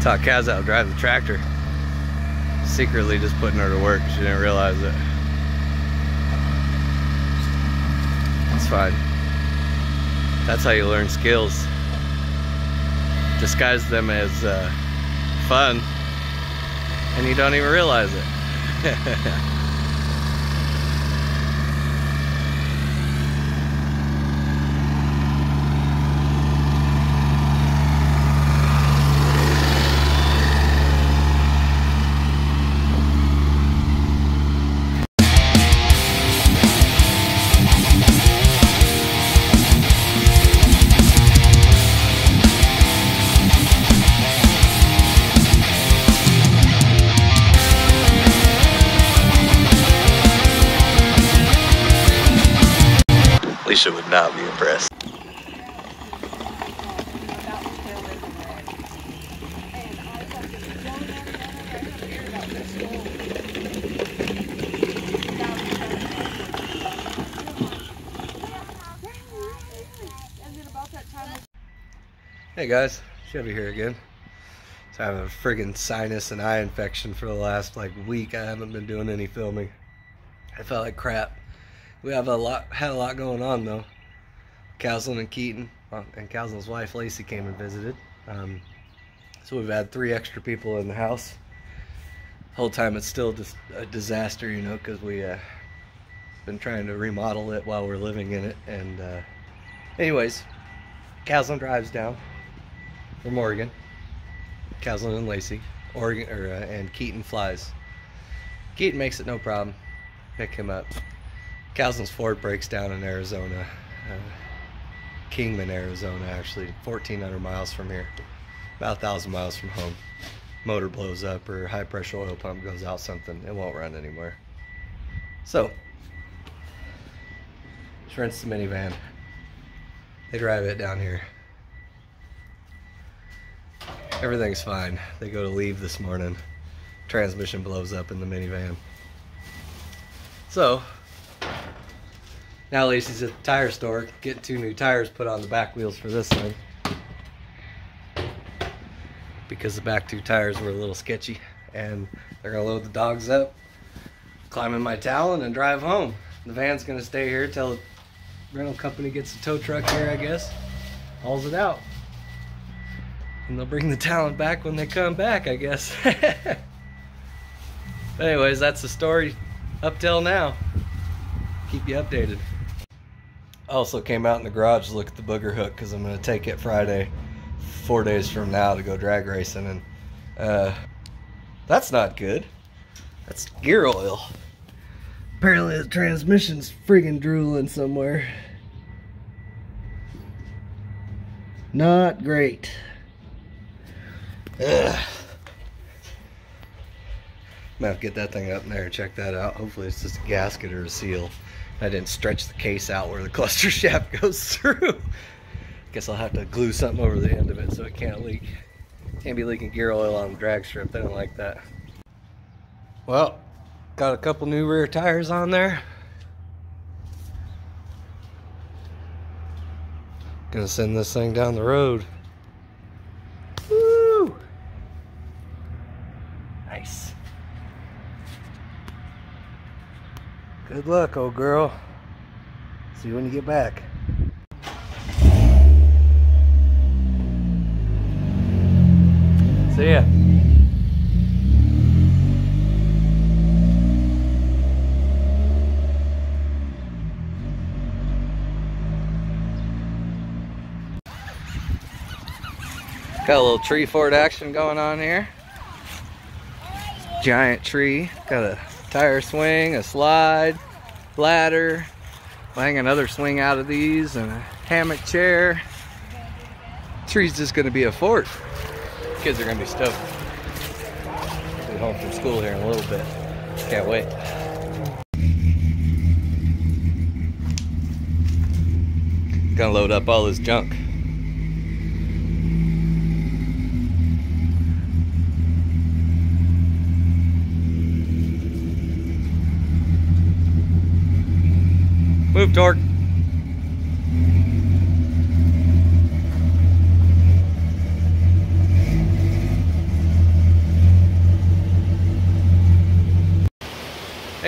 Taught Kaz how to drive the tractor. Secretly just putting her to work. She didn't realize it. It's fine. That's how you learn skills. Disguise them as fun, and you don't even realize it. Alicia would not be impressed. Hey guys, Chevy here again. So I have a friggin' sinus and eye infection for the last week. I haven't been doing any filming. I felt like crap. We have had a lot going on though. Caslin and Keaton, and Caslin's wife Lacey came and visited. So we've had 3 extra people in the house. The whole time it's still just a disaster, you know, because we been trying to remodel it while we're living in it. And anyways, Caslin drives down from Oregon. Caslin and Lacey, and Keaton flies. Keaton makes it no problem. Pick him up. Caslin's Ford breaks down in Arizona, Kingman, Arizona, actually 1,400 miles from here, about 1,000 miles from home. Motor blows up or high pressure oil pump goes out, something, it won't run anymore. So, just rents the minivan. They drive it down here. Everything's fine. They go to leave this morning. Transmission blows up in the minivan. So, now Lacey's at the tire store, getting 2 new tires put on the back wheels for this thing. Because the back 2 tires were a little sketchy. And they're gonna load the dogs up, climb in my Talon and drive home. The van's gonna stay here till the rental company gets a tow truck here, I guess. Hauls it out. And they'll bring the Talon back when they come back, I guess. Anyways, that's the story up till now. Keep you updated. I also came out in the garage to look at the booger hook because I'm going to take it Friday, 4 days from now, to go drag racing, and that's not good. That's gear oil. Apparently the transmission's friggin' drooling somewhere. Not great. Ugh. I'm gonna have to get that thing up in there and check that out. Hopefully it's just a gasket or a seal. I didn't stretch the case out where the cluster shaft goes through. Guess I'll have to glue something over the end of it so it can't leak. Can't be leaking gear oil on the drag strip. They don't like that. Well, got a couple new rear tires on there. Gonna send this thing down the road. Woo! Nice. Good luck, old girl. See you when you get back. See ya. Got a little tree fort action going on here. Giant tree. Got a tire swing, a slide, ladder. We'll hang another swing out of these and a hammock chair. Tree's just going to be a fort. Kids are going to be stoked. I'll be home from school here in a little bit. Can't wait. Gonna load up all this junk. Move, Torque.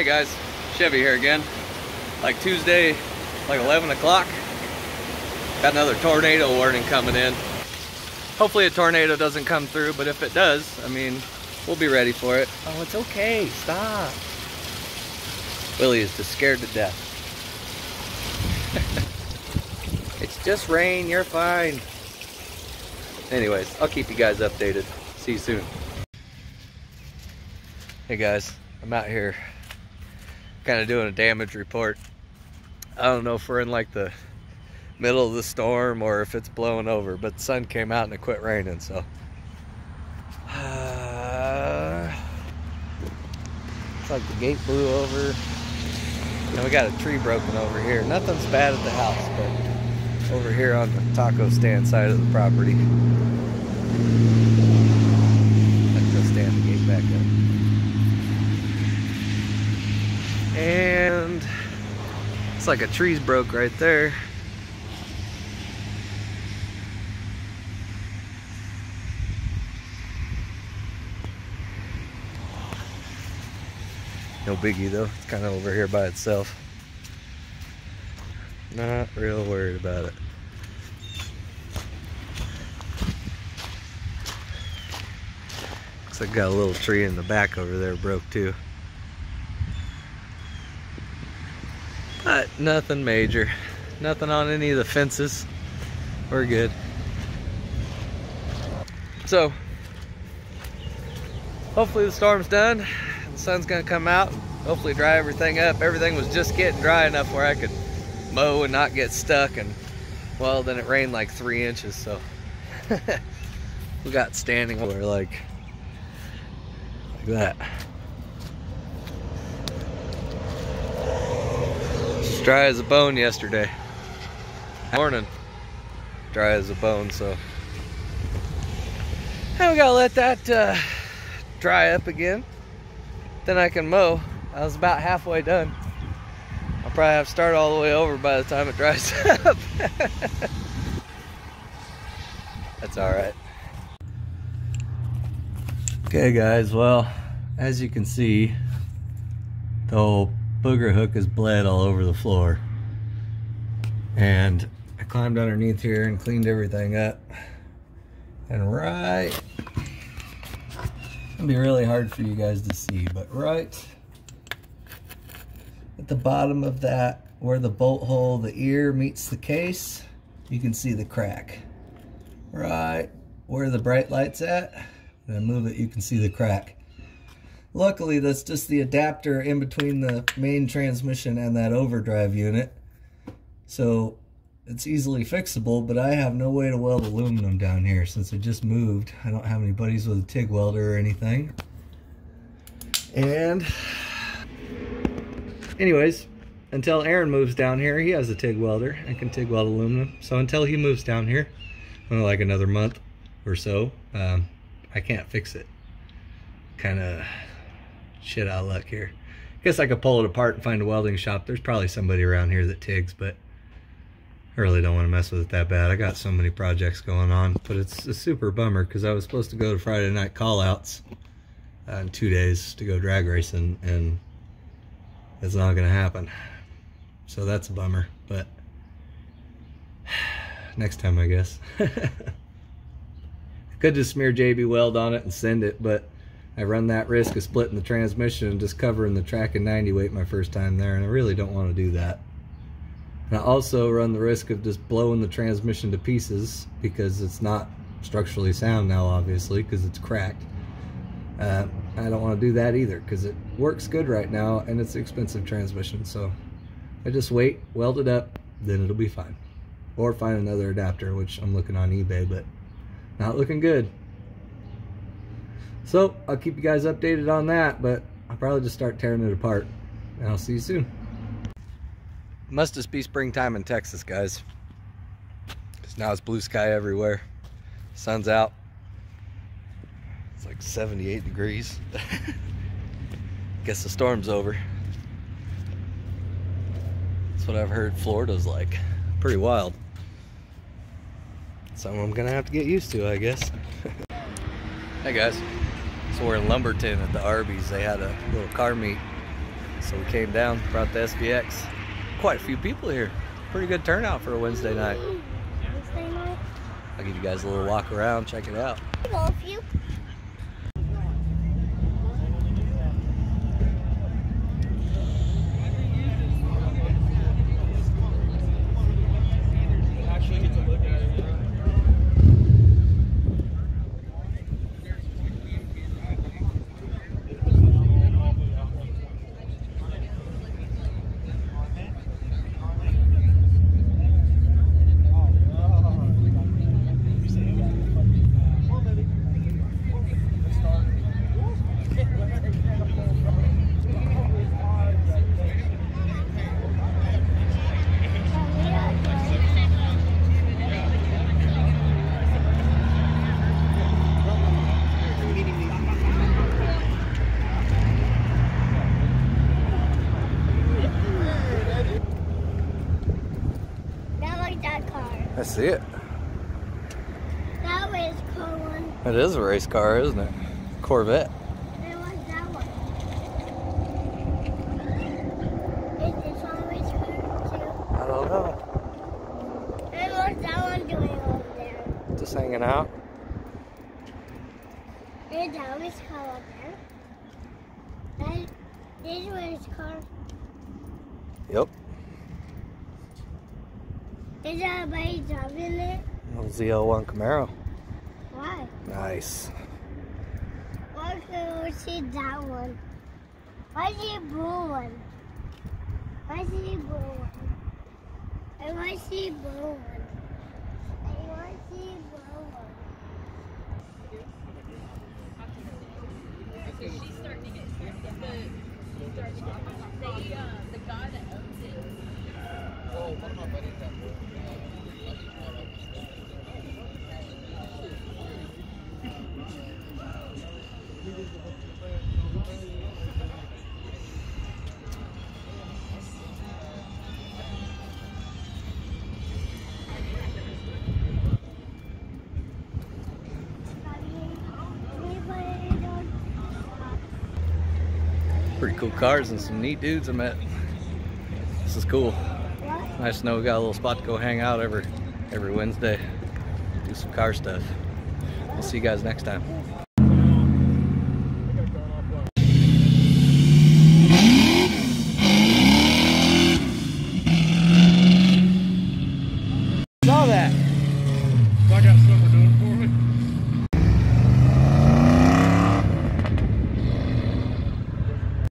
Hey guys, Chevy here again. Like Tuesday, like 11 o'clock. Got another tornado warning coming in. Hopefully a tornado doesn't come through, but if it does, I mean, we'll be ready for it. Oh, it's okay, stop. Willie is just scared to death. It's just rain, you're fine. Anyways, I'll keep you guys updated. See you soon. Hey guys, I'm out here kind of doing a damage report. I don't know if we're in like the middle of the storm or if it's blowing over, but the sun came out and it quit raining, so it's like the gate blew over and we got a tree broken over here. Nothing's bad at the house, but over here on the taco stand side of the property, let's go stand the gate back up. And it's like a tree's broke right there. No biggie though, it's kind of over here by itself. Not real worried about it. Looks like got a little tree in the back over there broke too. But nothing major. Nothing on any of the fences. We're good. So, hopefully the storm's done. The sun's gonna come out, hopefully dry everything up. Everything was just getting dry enough where I could mow and not get stuck, and well, then it rained like 3 inches, so we got standing over like that. It's dry as a bone yesterday morning, dry as a bone, so now we gotta let that dry up again. Then I can mow. I was about halfway done. I'll probably have to start all the way over by the time it dries up. That's all right. Okay guys, well, as you can see, the whole booger hook is bled all over the floor. And I climbed underneath here and cleaned everything up. And right, it'll be really hard for you guys to see, but right at the bottom of that, where the bolt hole, the ear meets the case, you can see the crack. Right where the bright light's at, when I move it, you can see the crack. Luckily, that's just the adapter in between the main transmission and that overdrive unit, so it's easily fixable, but I have no way to weld aluminum down here since I just moved. I don't have any buddies with a TIG welder or anything. And anyways, until Aaron moves down here, he has a TIG welder and can TIG weld aluminum. So until he moves down here, like another month or so, I can't fix it. Kind of shit out of luck here. Guess I could pull it apart and find a welding shop. There's probably somebody around here that TIGs, but I really don't want to mess with it that bad. I got so many projects going on, but it's a super bummer because I was supposed to go to Friday night call-outs in 2 days to go drag racing, and it's not going to happen. So that's a bummer, but next time, I guess. I could just smear JB Weld on it and send it, but I run that risk of splitting the transmission and just covering the track in 90 weight my first time there, and I really don't want to do that. And I also run the risk of just blowing the transmission to pieces because it's not structurally sound now, obviously, because it's cracked. I don't want to do that either because it works good right now and it's an expensive transmission. So I just wait, weld it up, then it'll be fine. Or find another adapter, which I'm looking on eBay, but not looking good. So I'll keep you guys updated on that, but I'll probably just start tearing it apart. And I'll see you soon. Must just be springtime in Texas, guys. Because now it's blue sky everywhere. Sun's out. It's like 78 degrees. Guess the storm's over. That's what I've heard Florida's like. Pretty wild. Something I'm gonna have to get used to, I guess. Hey guys. So we're in Lumberton at the Arby's. They had a little car meet So we came down, brought the SVX. Quite a few people here. Pretty good turnout for a Wednesday night. Wednesday night? I'll give you guys a little walk around, check it out. I see it. That race car one. It is a race car, isn't it? Corvette. And what's that one? Is this one a race car too? I don't know. And what's that one doing over there? Just hanging out. Is that a race car up there? This is a race car. Yep. Is anybody driving it? Little ZL1 Camaro. Why? Nice. Why can't we see that one? Why is it a blue one? Why is it a blue one? I want to see a blue one. I want to see a blue one. She's starting to get the guy that owns it. Oh, one of my buddies that Pretty cool cars and some neat dudes I met. This is cool. What? Nice to know we got a little spot to go hang out every Wednesday. Do some car stuff. We'll see you guys next time.